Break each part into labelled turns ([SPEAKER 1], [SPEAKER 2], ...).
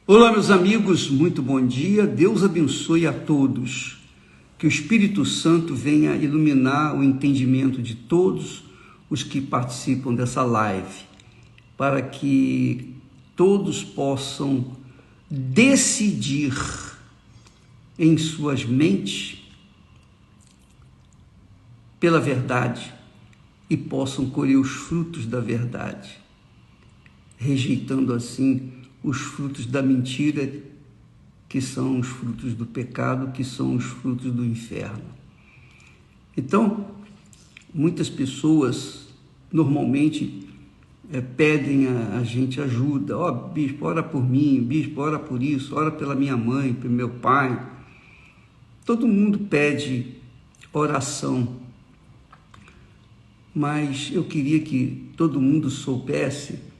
[SPEAKER 1] Olá, meus amigos, muito bom dia. Deus abençoe a todos. Que o Espírito Santo venha iluminar o entendimento de todos os que participam dessa live, para que todos possam decidir em suas mentes pela verdade e possam colher os frutos da verdade, rejeitando assim os frutos da mentira, que são os frutos do pecado, que são os frutos do inferno. Então, muitas pessoas normalmente pedem a gente ajuda. Bispo, ora por mim, bispo, ora por isso, ora pela minha mãe, pelo meu pai. Todo mundo pede oração, mas eu queria que todo mundo soubesse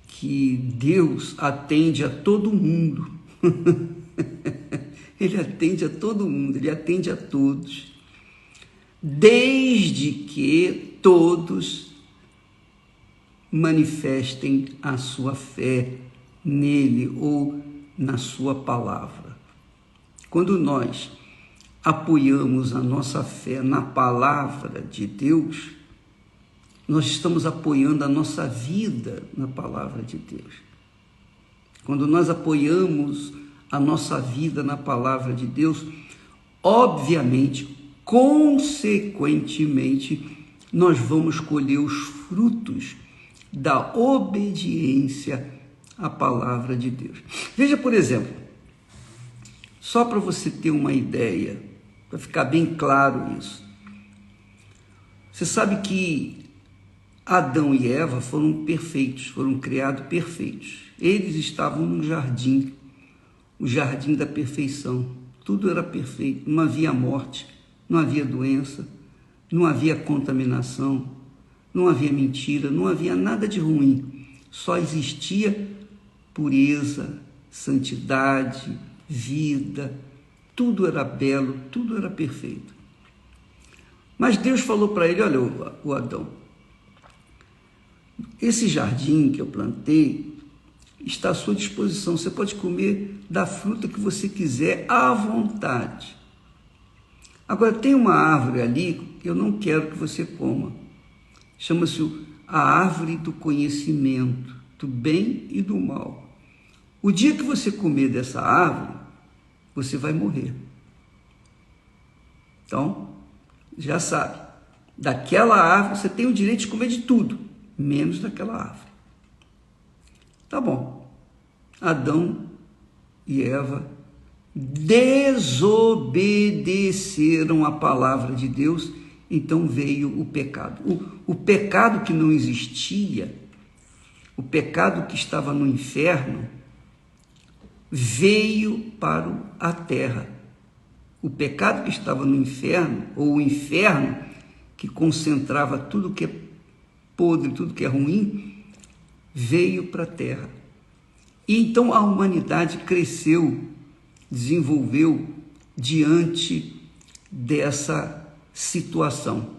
[SPEAKER 1] que Deus atende a todo mundo. Ele atende a todo mundo, Ele atende a todos, desde que todos manifestem a sua fé nele ou na sua palavra. Quando nós apoiamos a nossa fé na palavra de Deus, nós estamos apoiando a nossa vida na palavra de Deus. Quando nós apoiamos a nossa vida na palavra de Deus, obviamente, consequentemente, nós vamos colher os frutos da obediência à palavra de Deus. Veja, por exemplo, só para você ter uma ideia, para ficar bem claro isso. Você sabe que Adão e Eva foram perfeitos, foram criados perfeitos. Eles estavam no jardim, o jardim da perfeição. Tudo era perfeito, não havia morte, não havia doença, não havia contaminação, não havia mentira, não havia nada de ruim. Só existia pureza, santidade, vida, tudo era belo, tudo era perfeito. Mas Deus falou para ele, olha, o Adão, esse jardim que eu plantei está à sua disposição. Você pode comer da fruta que você quiser à vontade. Agora, tem uma árvore ali que eu não quero que você coma. Chama-se a árvore do conhecimento, do bem e do mal. O dia que você comer dessa árvore, você vai morrer. Então, já sabe, daquela árvore você tem o direito de comer de tudo, menos daquela árvore. Tá bom. Adão e Eva desobedeceram a palavra de Deus, então veio o pecado. O pecado que não existia, o pecado que estava no inferno, veio para a terra. O pecado que estava no inferno, ou o inferno que concentrava tudo que é podre, tudo que é ruim, veio para a terra. E então a humanidade cresceu, desenvolveu diante dessa situação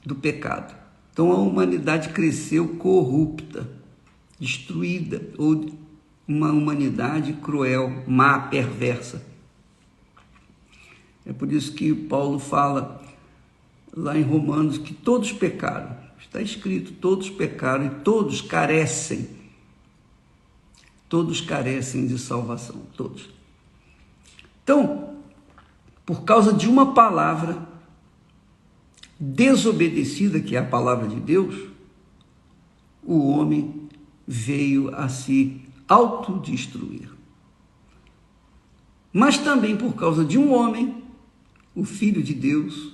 [SPEAKER 1] do pecado. Então a humanidade cresceu corrupta, destruída, ou uma humanidade cruel, má, perversa. É por isso que Paulo fala lá em Romanos que todos pecaram. Está escrito, todos pecaram e todos carecem de salvação, todos. Então, por causa de uma palavra desobedecida, que é a palavra de Deus, o homem veio a se autodestruir. Mas também por causa de um homem, o Filho de Deus,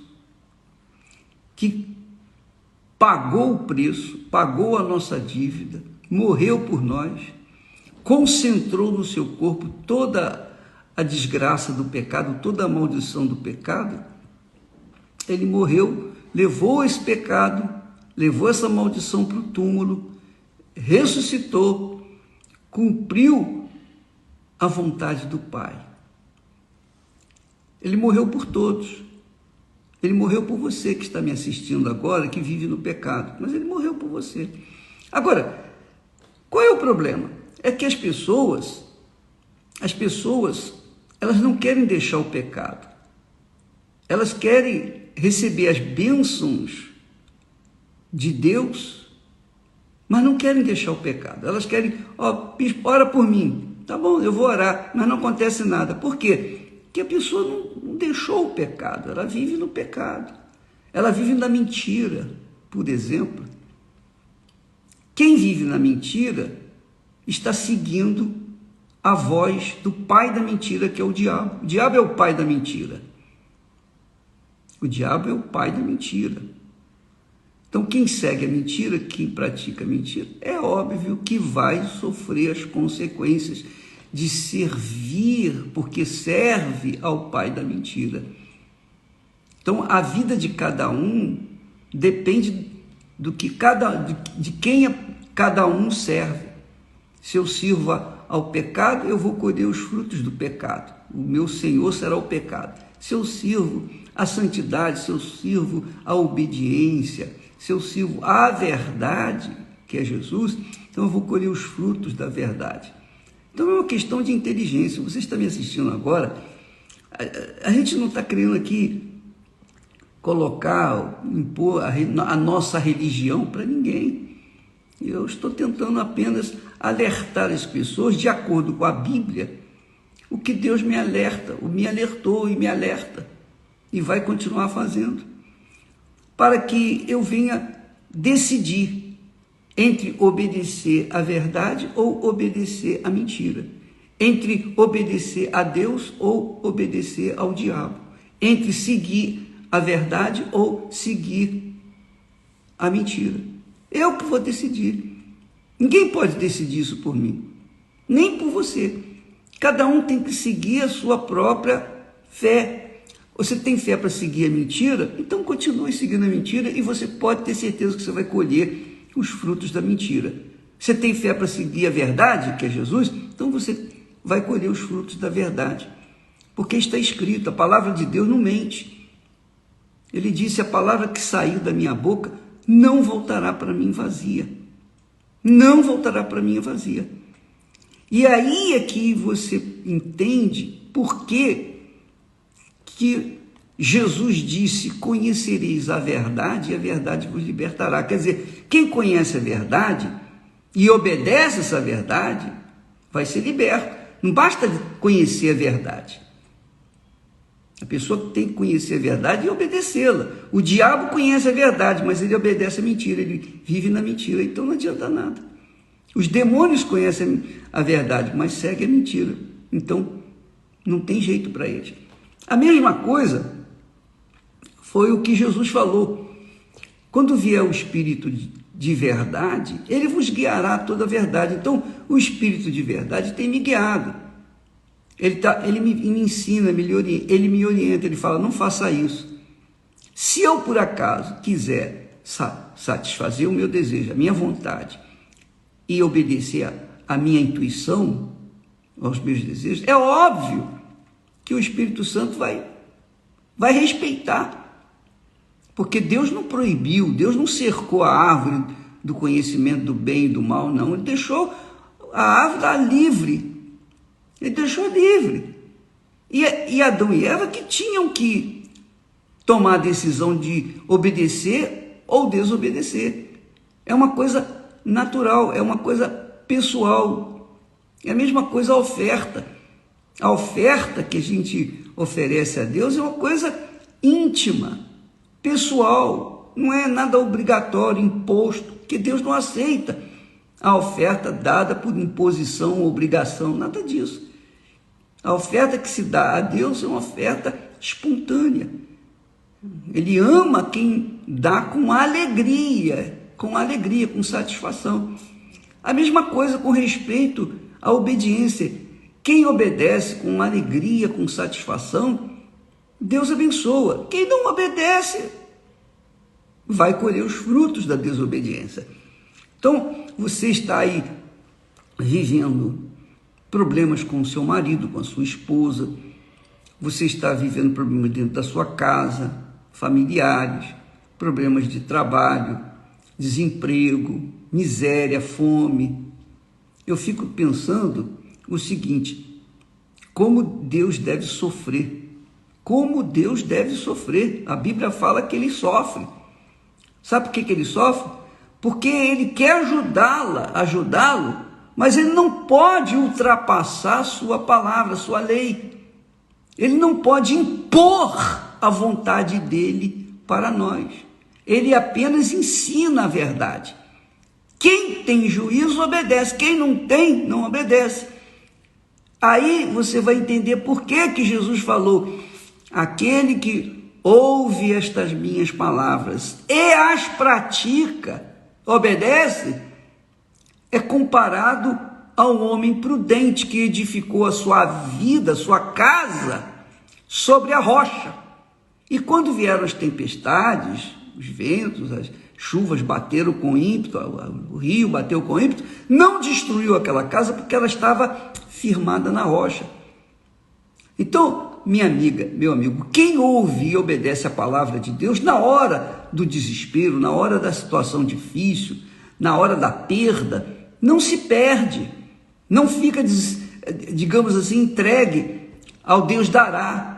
[SPEAKER 1] que pagou o preço, pagou a nossa dívida, morreu por nós, concentrou no seu corpo toda a desgraça do pecado, toda a maldição do pecado. Ele morreu, levou esse pecado, levou essa maldição para o túmulo, ressuscitou, cumpriu a vontade do Pai. Ele morreu por todos. Ele morreu por você que está me assistindo agora, que vive no pecado, mas ele morreu por você. Agora, qual é o problema? É que as pessoas As pessoas, elas não querem deixar o pecado. Elas querem receber as bênçãos de Deus, mas não querem deixar o pecado. Elas querem, bispo, ora por mim. Tá bom, eu vou orar, mas não acontece nada. Por quê? Porque a pessoa não deixou o pecado, ela vive no pecado. Ela vive na mentira, por exemplo. Quem vive na mentira está seguindo a voz do pai da mentira, que é o diabo. O diabo é o pai da mentira. O diabo é o pai da mentira. Então, quem segue a mentira, quem pratica a mentira, é óbvio que vai sofrer as consequências de servir, porque serve ao pai da mentira. Então, a vida de cada um depende do que de quem cada um serve. Se eu sirvo ao pecado, eu vou colher os frutos do pecado. O meu Senhor será o pecado. Se eu sirvo à santidade, se eu sirvo à obediência, se eu sirvo à verdade, que é Jesus, então eu vou colher os frutos da verdade. Então é uma questão de inteligência. Você está me assistindo agora, a gente não está querendo aqui colocar, impor a nossa religião para ninguém. Eu estou tentando apenas alertar as pessoas, de acordo com a Bíblia, o que Deus me alertou e me alerta, e vai continuar fazendo, para que eu venha decidir entre obedecer à verdade ou obedecer à mentira, entre obedecer a Deus ou obedecer ao diabo, entre seguir a verdade ou seguir a mentira. Eu que vou decidir. Ninguém pode decidir isso por mim, nem por você. Cada um tem que seguir a sua própria fé. Você tem fé para seguir a mentira? Então continue seguindo a mentira e você pode ter certeza que você vai colher os frutos da mentira. Você tem fé para seguir a verdade, que é Jesus? Então você vai colher os frutos da verdade. Porque está escrito, a palavra de Deus não mente. Ele disse, a palavra que saiu da minha boca não voltará para mim vazia. Não voltará para mim vazia. E aí é que você entende por que Jesus disse, conhecereis a verdade e a verdade vos libertará. Quer dizer, quem conhece a verdade e obedece essa verdade, vai ser liberto. Não basta conhecer a verdade. A pessoa tem que conhecer a verdade e obedecê-la. O diabo conhece a verdade, mas ele obedece a mentira, ele vive na mentira, então não adianta nada. Os demônios conhecem a verdade, mas seguem a mentira. Então, não tem jeito para eles. A mesma coisa foi o que Jesus falou. Quando vier o Espírito de verdade, ele vos guiará a toda a verdade. Então, o Espírito de verdade tem me guiado. Ele me ensina, ele me orienta, ele fala, não faça isso. Se eu, por acaso, quiser satisfazer o meu desejo, a minha vontade, e obedecer à minha intuição, aos meus desejos, é óbvio que o Espírito Santo vai respeitar. Porque Deus não proibiu, Deus não cercou a árvore do conhecimento do bem e do mal, não. Ele deixou a árvore lá livre. Ele deixou livre. E Adão e Eva que tinham que tomar a decisão de obedecer ou desobedecer. É uma coisa natural, é uma coisa pessoal. É a mesma coisa a oferta. A oferta que a gente oferece a Deus é uma coisa íntima, pessoal. Não é nada obrigatório, imposto, porque Deus não aceita a oferta dada por imposição ou obrigação, nada disso. A oferta que se dá a Deus é uma oferta espontânea. Ele ama quem dá com alegria, com satisfação. A mesma coisa com respeito à obediência. Quem obedece com alegria, com satisfação, Deus abençoa. Quem não obedece, vai colher os frutos da desobediência. Então, você está aí vivendo problemas com o seu marido, com a sua esposa, você está vivendo problemas dentro da sua casa, familiares, problemas de trabalho, desemprego, miséria, fome. Eu fico pensando o seguinte, como Deus deve sofrer. Como Deus deve sofrer. A Bíblia fala que ele sofre. Sabe por que ele sofre? Porque ele quer ajudá-lo, mas ele não pode ultrapassar sua palavra, sua lei. Ele não pode impor a vontade dele para nós. Ele apenas ensina a verdade. Quem tem juízo obedece, quem não tem, não obedece. Aí você vai entender por que Jesus falou: aquele que ouve estas minhas palavras e as pratica, obedece, é comparado ao homem prudente que edificou a sua vida, a sua casa, sobre a rocha. E quando vieram as tempestades, os ventos, as chuvas bateram com ímpeto, o rio bateu com ímpeto, não destruiu aquela casa porque ela estava firmada na rocha. Então, minha amiga, meu amigo, quem ouve e obedece a palavra de Deus na hora do desespero, na hora da situação difícil, na hora da perda, não se perde, não fica, digamos assim, entregue ao Deus dará.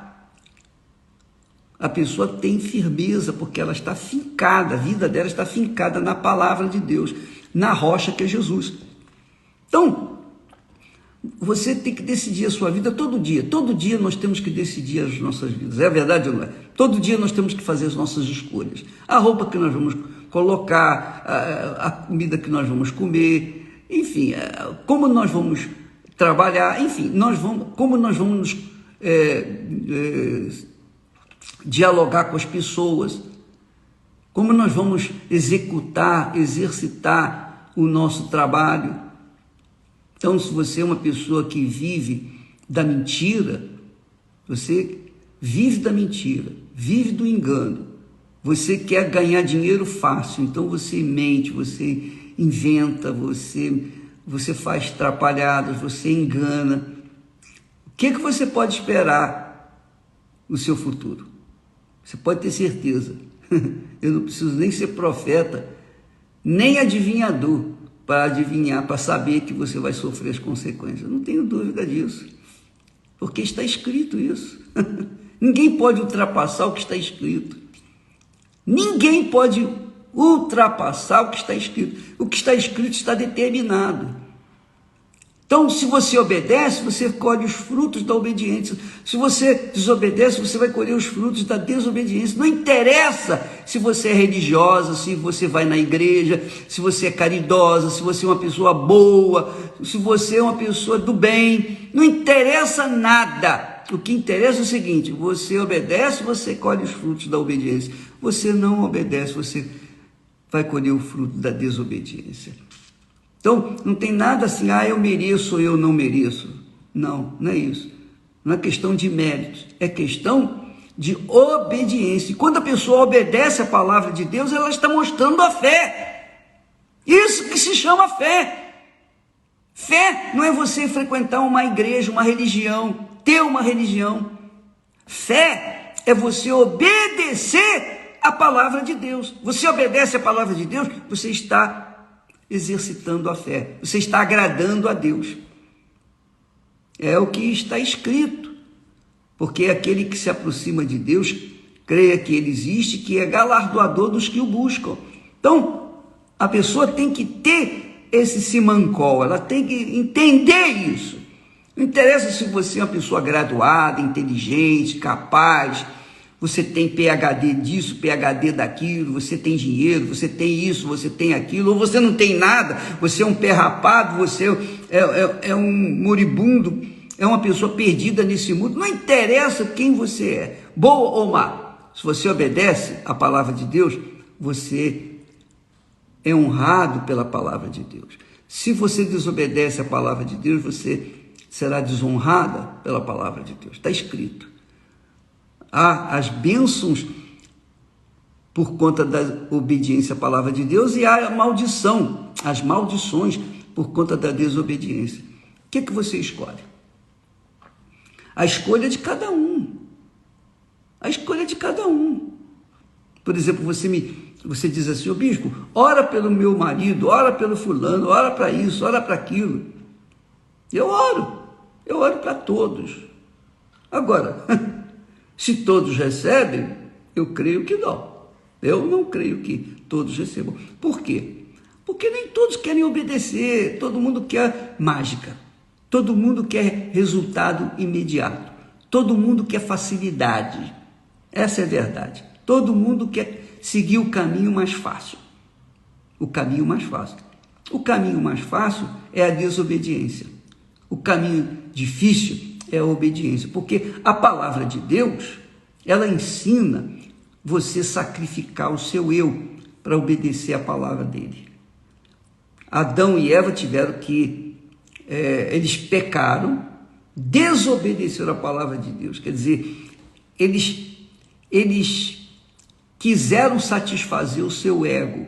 [SPEAKER 1] A pessoa tem firmeza porque ela está fincada, a vida dela está fincada na palavra de Deus, na rocha que é Jesus. Então, você tem que decidir a sua vida todo dia nós temos que decidir as nossas vidas, é verdade ou não é? Todo dia nós temos que fazer as nossas escolhas, a roupa que nós vamos colocar, a comida que nós vamos comer, enfim, como nós vamos trabalhar, enfim, como nós vamos dialogar com as pessoas, como nós vamos exercitar o nosso trabalho. Então, se você é uma pessoa que vive da mentira, você vive da mentira, vive do engano, você quer ganhar dinheiro fácil, então você mente, você inventa, você faz trapalhadas, você engana. O que você pode esperar no seu futuro? Você pode ter certeza, eu não preciso nem ser profeta, nem adivinhador para adivinhar, para saber que você vai sofrer as consequências. Eu não tenho dúvida disso, porque está escrito isso. Ninguém pode ultrapassar o que está escrito. Ninguém pode ultrapassar o que está escrito. O que está escrito está determinado. Então, se você obedece, você colhe os frutos da obediência. Se você desobedece, você vai colher os frutos da desobediência. Não interessa se você é religiosa, se você vai na igreja, se você é caridosa, se você é uma pessoa boa, se você é uma pessoa do bem. Não interessa nada. O que interessa é o seguinte: você obedece, você colhe os frutos da obediência. Você não obedece, você vai colher o fruto da desobediência. Então, não tem nada assim, eu mereço ou eu não mereço. Não, não é isso. Não é questão de méritos, é questão de obediência. E quando a pessoa obedece a palavra de Deus, ela está mostrando a fé. Isso que se chama fé. Fé não é você frequentar uma igreja, uma religião, ter uma religião. Fé é você obedecer a palavra de Deus. Você obedece a palavra de Deus, você está exercitando a fé, você está agradando a Deus. É o que está escrito, porque aquele que se aproxima de Deus, creia que ele existe, que é galardoador dos que o buscam. Então, a pessoa tem que ter esse simancol, ela tem que entender isso. Não interessa se você é uma pessoa graduada, inteligente, capaz, você tem PhD disso, PhD daquilo, você tem dinheiro, você tem isso, você tem aquilo, ou você não tem nada, você é um pé rapado, você é um moribundo, é uma pessoa perdida nesse mundo. Não interessa quem você é, boa ou má. Se você obedece a palavra de Deus, você é honrado pela palavra de Deus. Se você desobedece a palavra de Deus, você será desonrada pela palavra de Deus. Está escrito. Há as bênçãos por conta da obediência à palavra de Deus e há a maldição, as maldições por conta da desobediência. O que você escolhe? A escolha de cada um. A escolha de cada um. Por exemplo, você diz assim: ô bispo, ora pelo meu marido, ora pelo fulano, ora para isso, ora para aquilo. Eu oro para todos. Agora, se todos recebem, eu creio que não. Eu não creio que todos recebam. Por quê? Porque nem todos querem obedecer, todo mundo quer mágica, todo mundo quer resultado imediato, todo mundo quer facilidade. Essa é a verdade. Todo mundo quer seguir o caminho mais fácil. O caminho mais fácil. O caminho mais fácil é a desobediência. O caminho difícil é a obediência, porque a palavra de Deus, ela ensina você sacrificar o seu eu para obedecer a palavra dele. Adão e Eva tiveram que, eles pecaram, desobedeceram a palavra de Deus, quer dizer, eles quiseram satisfazer o seu ego,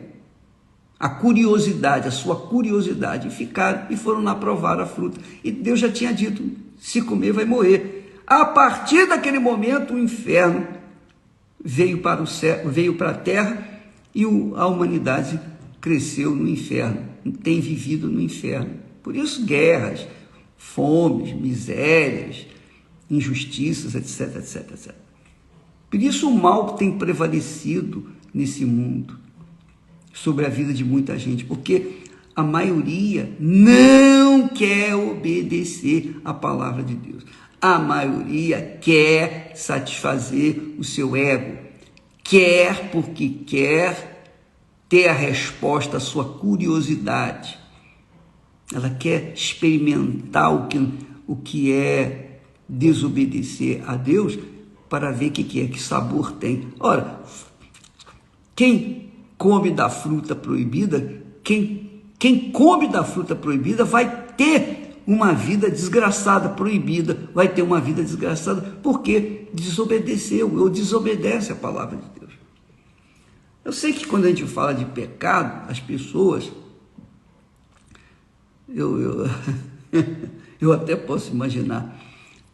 [SPEAKER 1] a curiosidade, a sua curiosidade, e foram lá provar a fruta, e Deus já tinha dito, se comer vai morrer. A partir daquele momento o inferno veio para o céu, veio para a terra, e a humanidade cresceu no inferno, tem vivido no inferno. Por isso guerras, fomes, misérias, injustiças, etc, etc, etc. Por isso o mal tem prevalecido nesse mundo, sobre a vida de muita gente, porque a maioria não quer obedecer a palavra de Deus. A maioria quer satisfazer o seu ego, quer porque quer ter a resposta à sua curiosidade. Ela quer experimentar o que é desobedecer a Deus para ver o que é, que sabor tem. Ora, quem come da fruta proibida, quem come da fruta proibida vai ter uma vida desgraçada, proibida, vai ter uma vida desgraçada, porque desobedeceu, ou desobedece a palavra de Deus. Eu sei que quando a gente fala de pecado, as pessoas, eu até posso imaginar,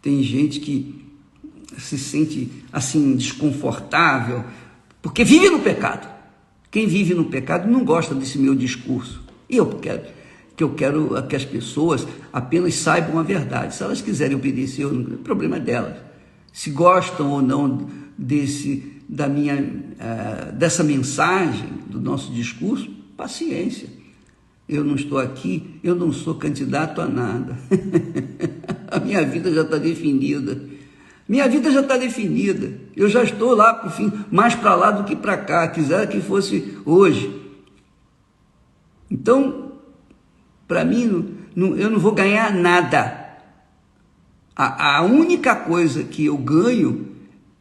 [SPEAKER 1] tem gente que se sente assim desconfortável, porque vive no pecado. Quem vive no pecado não gosta desse meu discurso. E eu quero que as pessoas apenas saibam a verdade. Se elas quiserem obedecer, o problema é delas. Se gostam ou não dessa mensagem, do nosso discurso, paciência. Eu não estou aqui, eu não sou candidato a nada. A minha vida já está definida. Minha vida já está definida. Eu já estou lá para o fim, mais para lá do que para cá. Quisera que fosse hoje. Então, para mim, eu não vou ganhar nada. A única coisa que eu ganho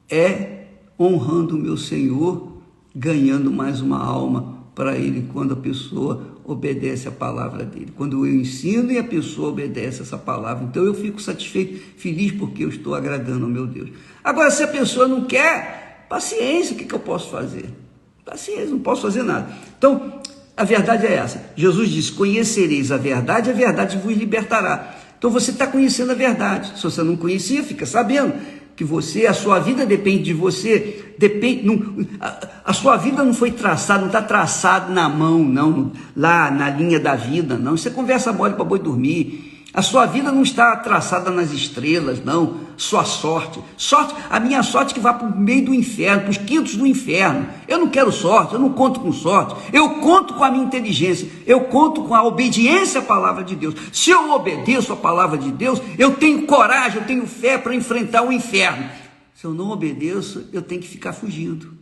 [SPEAKER 1] é honrando o meu Senhor, ganhando mais uma alma para Ele, quando a pessoa obedece a palavra dele. Quando eu ensino e a pessoa obedece essa palavra. Então eu fico satisfeito, feliz, porque eu estou agradando ao meu Deus. Agora, se a pessoa não quer, paciência, o que eu posso fazer? Paciência, não posso fazer nada. Então, a verdade é essa. Jesus disse, conhecereis a verdade vos libertará. Então você está conhecendo a verdade. Se você não conhecia, fica sabendo que a sua vida depende de você, a sua vida não foi traçada, não está traçado na mão, não, lá na linha da vida, não. Isso é conversa mole para boi dormir. A sua vida não está traçada nas estrelas, não. Sua sorte, a minha sorte que vai para o meio do inferno, para os quintos do inferno. Eu não quero sorte, eu não conto com sorte, eu conto com a minha inteligência, eu conto com a obediência à palavra de Deus. Se eu obedeço a palavra de Deus, eu tenho coragem, eu tenho fé para enfrentar o inferno. Se eu não obedeço, eu tenho que ficar fugindo.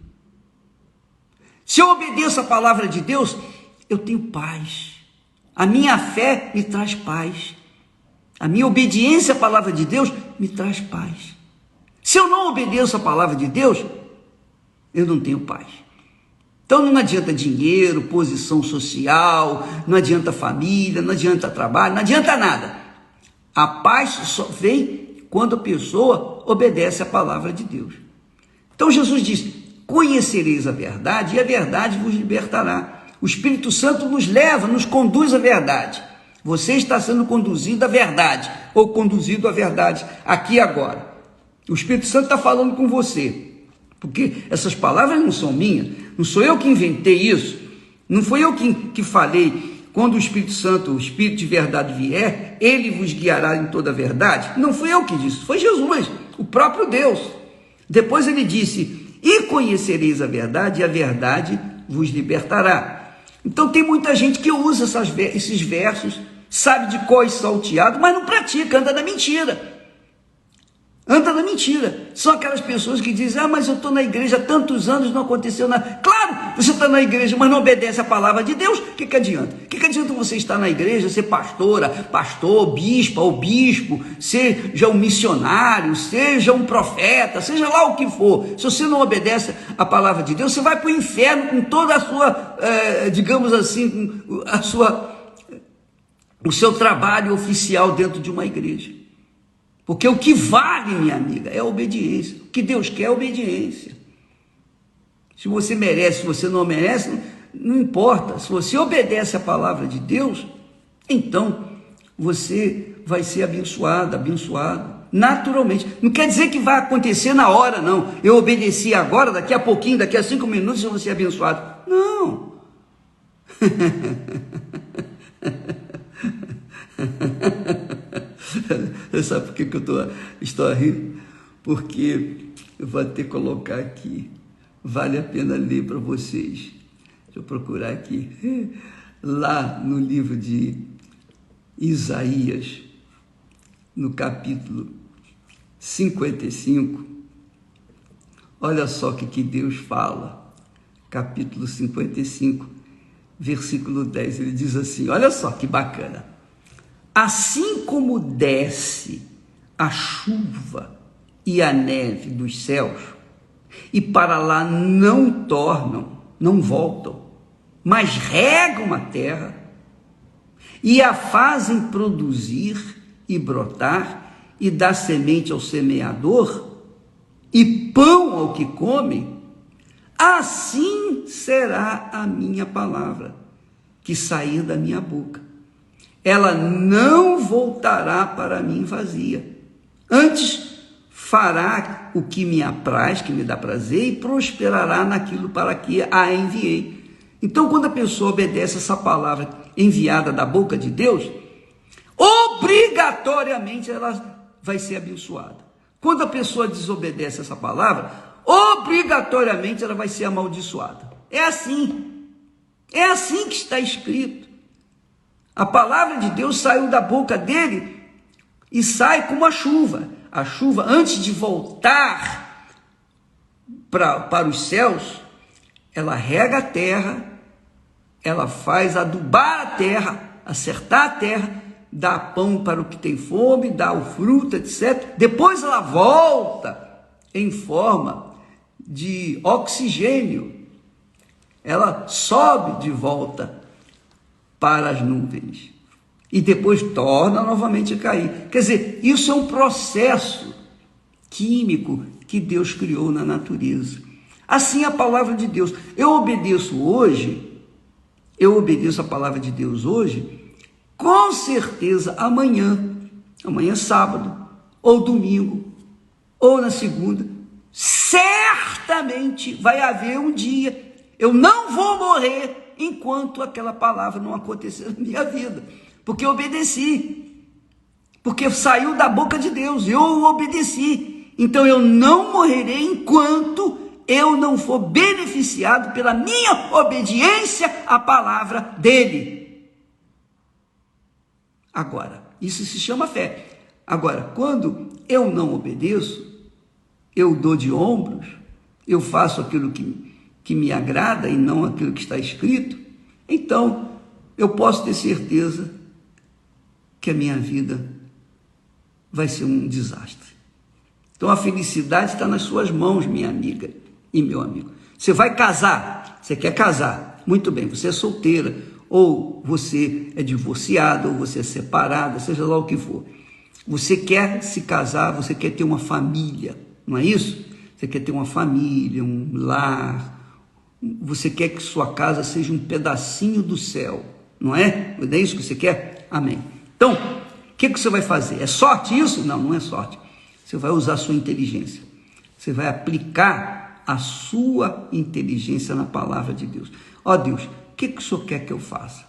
[SPEAKER 1] Se eu obedeço a palavra de Deus, eu tenho paz. A minha fé me traz paz. A minha obediência à palavra de Deus me traz paz. Se eu não obedeço a palavra de Deus, eu não tenho paz. Então não adianta dinheiro, posição social, não adianta família, não adianta trabalho, não adianta nada. A paz só vem quando a pessoa obedece a palavra de Deus. Então Jesus disse, conhecereis a verdade e a verdade vos libertará. O Espírito Santo nos leva, nos conduz à verdade. Você está sendo conduzido à verdade, ou conduzido à verdade aqui e agora. O Espírito Santo está falando com você, porque essas palavras não são minhas, não sou eu que inventei isso, não foi eu que falei. Quando o Espírito Santo, o Espírito de verdade vier, ele vos guiará em toda a verdade. Não fui eu que disse, foi Jesus. o próprio Deus. Depois ele disse: e conhecereis a verdade, e a verdade vos libertará. Então tem muita gente que usa esses versos, sabe de cor e salteado, mas não pratica, anda na mentira. Anda na mentira. São aquelas pessoas que dizem: ah, mas eu estou na igreja há tantos anos, não aconteceu nada. Claro, você está na igreja, mas não obedece a palavra de Deus. O que adianta? O que adianta você estar na igreja, ser pastora, pastor, bispa ou bispo, seja um missionário, seja um profeta, seja lá o que for. Se você não obedece a palavra de Deus, você vai para o inferno com toda a sua, digamos assim, o seu trabalho oficial dentro de uma igreja. Porque o que vale, minha amiga, é a obediência. O que Deus quer é a obediência. Se você merece, se você não merece, não importa. Se você obedece a palavra de Deus, então você vai ser abençoado, naturalmente. Não quer dizer que vai acontecer na hora, não. Eu obedeci agora, daqui a pouquinho, daqui a 5 minutos eu vou ser abençoado. Não. Sabe por que eu estou a rir? Porque eu vou até colocar aqui. Vale a pena ler para vocês. Deixa eu procurar aqui. Lá no livro de Isaías, no capítulo 55, olha só o que Deus fala. Capítulo 55, versículo 10, ele diz assim, olha só que bacana. Assim como desce a chuva e a neve dos céus, e para lá não tornam, não voltam, mas regam a terra, e a fazem produzir e brotar, e dar semente ao semeador, e pão ao que come, assim será a minha palavra, que sair da minha boca. Ela não voltará para mim vazia. Antes fará o que me apraz, que me dá prazer, e prosperará naquilo para que a enviei. Então, quando a pessoa obedece essa palavra enviada da boca de Deus, obrigatoriamente ela vai ser abençoada. Quando a pessoa desobedece essa palavra, obrigatoriamente ela vai ser amaldiçoada. É assim que está escrito. A palavra de Deus saiu da boca dele e sai como a chuva. A chuva, antes de voltar para os céus, ela rega a terra, ela faz adubar a terra, acertar a terra, dá pão para o que tem fome, dá o fruto, etc. Depois ela volta em forma de oxigênio. Ela sobe de volta para as nuvens e depois torna novamente a cair. Quer dizer, isso é um processo químico que Deus criou na natureza. Assim a palavra de Deus. Eu obedeço a palavra de Deus hoje, com certeza amanhã sábado, ou domingo, ou na segunda, certamente vai haver um dia, eu não vou morrer enquanto aquela palavra não acontecer na minha vida, porque eu obedeci, porque saiu da boca de Deus, eu obedeci, então eu não morrerei enquanto eu não for beneficiado pela minha obediência à palavra dele. Agora, isso se chama fé. Agora, quando eu não obedeço, eu dou de ombros, eu faço aquilo que me agrada e não aquilo que está escrito, então eu posso ter certeza que a minha vida vai ser um desastre. Então a felicidade está nas suas mãos, minha amiga e meu amigo. Você vai casar, você quer casar, muito bem, você é solteira, ou você é divorciada, ou você é separada, seja lá o que for. Você quer se casar, você quer ter uma família, não é isso? Você quer ter uma família, um lar. Você quer que sua casa seja um pedacinho do céu, não é? Não é isso que você quer? Amém. Então, o que você vai fazer? É sorte isso? Não, não é sorte. Você vai usar a sua inteligência. Você vai aplicar a sua inteligência na palavra de Deus. Ó Deus, o que o Senhor quer que eu faça?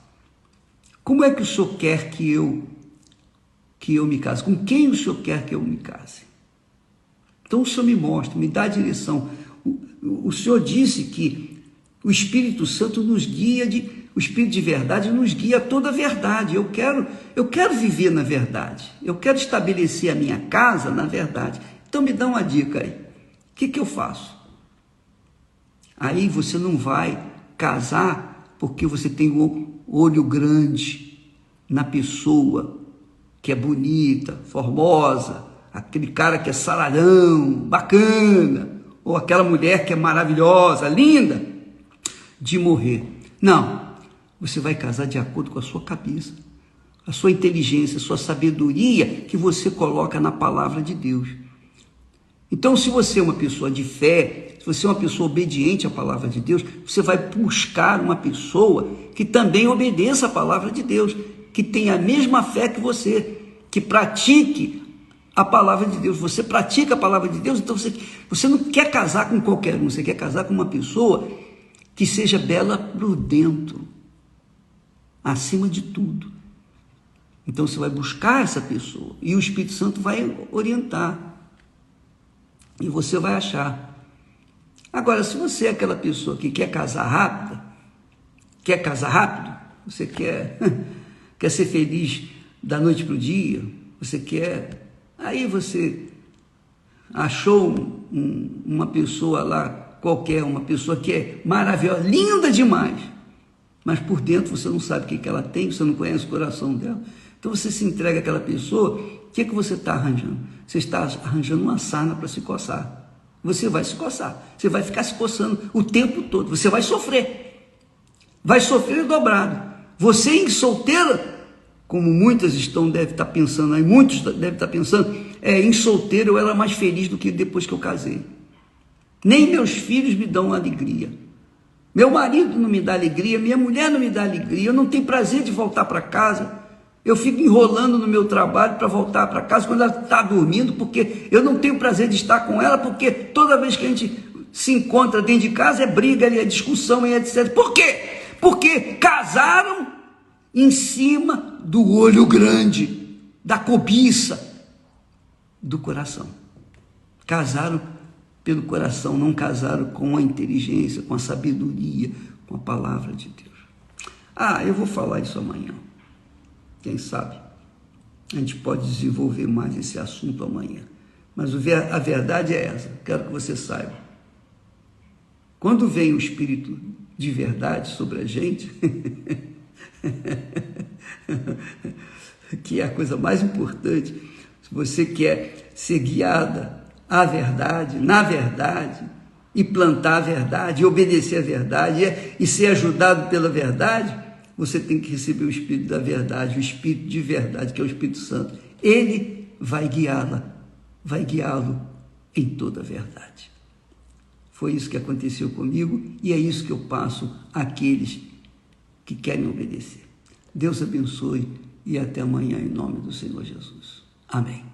[SPEAKER 1] Como é que o Senhor quer que eu me case? Com quem o Senhor quer que eu me case? Então o Senhor me mostra, me dá a direção. O Senhor disse que o Espírito Santo nos guia, o Espírito de verdade nos guia a toda a verdade. Eu quero viver na verdade. Eu quero estabelecer a minha casa na verdade. Então me dá uma dica aí. O que eu faço? Aí você não vai casar porque você tem um olho grande na pessoa que é bonita, formosa, aquele cara que é sararão, bacana, ou aquela mulher que é maravilhosa, linda, de morrer. Não, você vai casar de acordo com a sua cabeça, a sua inteligência, a sua sabedoria que você coloca na palavra de Deus. Então, se você é uma pessoa de fé, se você é uma pessoa obediente à palavra de Deus, você vai buscar uma pessoa que também obedeça à palavra de Deus, que tenha a mesma fé que você, que pratique a palavra de Deus. Você pratica a palavra de Deus, então você não quer casar com qualquer um, você quer casar com uma pessoa que seja bela por dentro, acima de tudo. Então você vai buscar essa pessoa e o Espírito Santo vai orientar. E você vai achar. Agora, se você é aquela pessoa que quer casar rápido, você quer ser feliz da noite para o dia, aí você achou uma pessoa lá qualquer, uma pessoa que é maravilhosa, linda demais, mas por dentro você não sabe o que ela tem, você não conhece o coração dela. Então você se entrega àquela pessoa, o que você está arranjando? Você está arranjando uma sarna para se coçar. Você vai se coçar, você vai ficar se coçando o tempo todo, você vai sofrer dobrado. Você em solteira, como muitas devem estar pensando aí, muitos devem estar pensando, em solteiro eu era mais feliz do que depois que eu casei. Nem meus filhos me dão alegria. Meu marido não me dá alegria, minha mulher não me dá alegria, eu não tenho prazer de voltar para casa. Eu fico enrolando no meu trabalho para voltar para casa quando ela está dormindo, porque eu não tenho prazer de estar com ela, porque toda vez que a gente se encontra dentro de casa é briga, é discussão, é etc. Por quê? Porque casaram em cima do olho grande, da cobiça do coração. Casaram pelo coração, não casaram com a inteligência, com a sabedoria, com a palavra de Deus. Eu vou falar isso amanhã. Quem sabe a gente pode desenvolver mais esse assunto amanhã. Mas a verdade é essa, quero que você saiba. Quando vem o Espírito de verdade sobre a gente, que é a coisa mais importante, se você quer ser guiada à verdade, na verdade, e plantar a verdade, e obedecer a verdade, e ser ajudado pela verdade, você tem que receber o Espírito da verdade, o Espírito de verdade, que é o Espírito Santo. Ele vai guiá-lo em toda a verdade. Foi isso que aconteceu comigo e é isso que eu passo àqueles que querem obedecer. Deus abençoe e até amanhã em nome do Senhor Jesus. Amém.